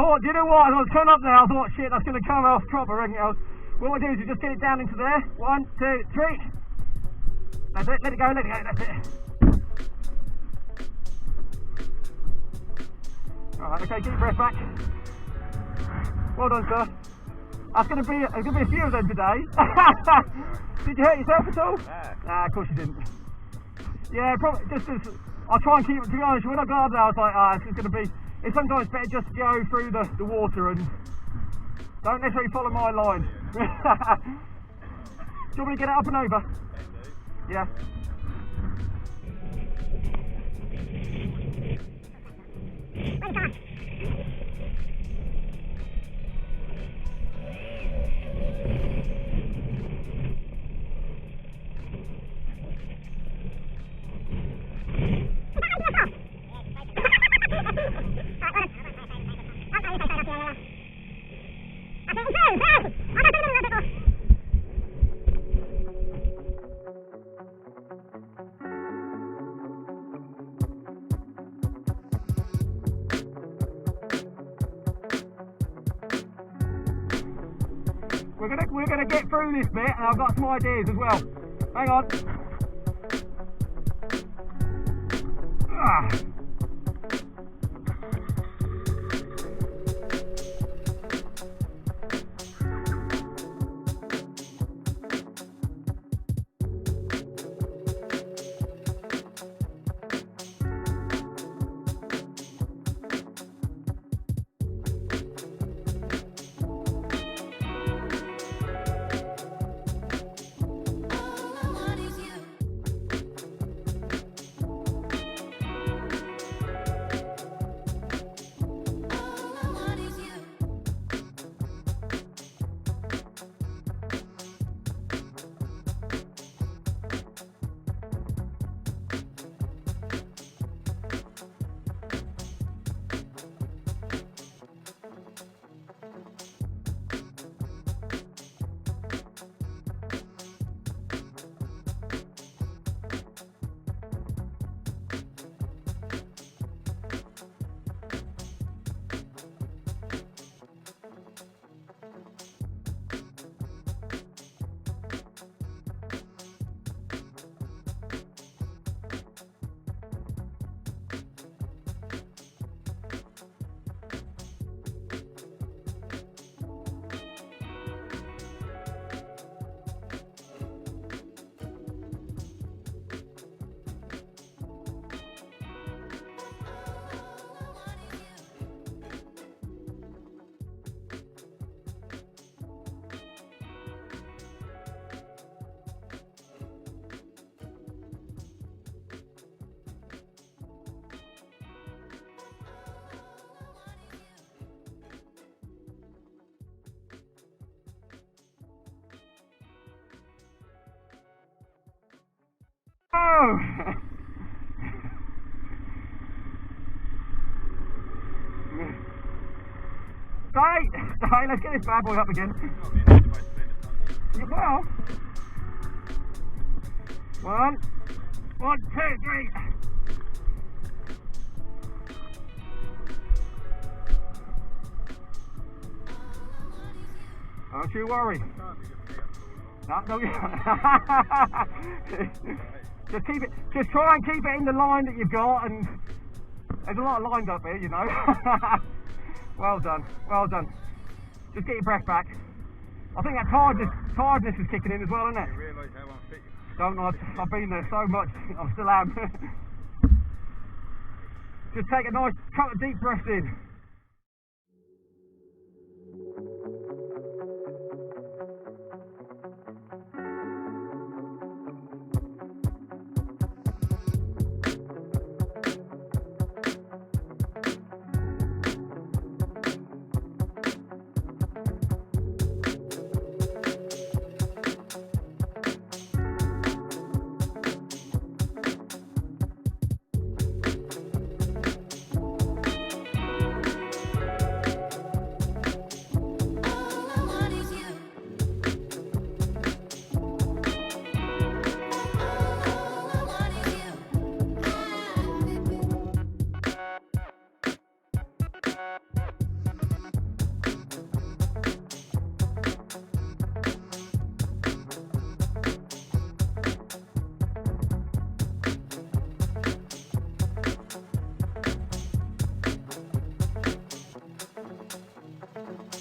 thought, do you know what? As I was coming up there, I thought, shit, that's going to come off proper, isn't it? What I do is you just get it down into there. 1, 2, 3. That's it. Let it go. Let it go. That's it. Alright, okay, keep your breath back. Well done, sir. That's going to be a few of them today. Did you hurt yourself at all? Nah, of course you didn't. Yeah, probably just as I try and keep it. To be honest, when I got up there, I was like, this is going to be. It's sometimes better just to go through the water and don't necessarily follow my line. Do you want me to get it up and over? Yeah. We're gonna get through this bit, and I've got some ideas as well. Hang on. Oh! Stay, let's get this bad boy up again. Well, 1, 2, 3. Don't you worry. No, just try and keep it in the line that you've got, and there's a lot of lines up here, you know. Well done, well done. Just get your breath back. I think that tiredness is kicking in as well, isn't it? You realise how unfit you are. Don't I? I've been there so much, I still am. Just take a nice couple of deep breaths in. Bye.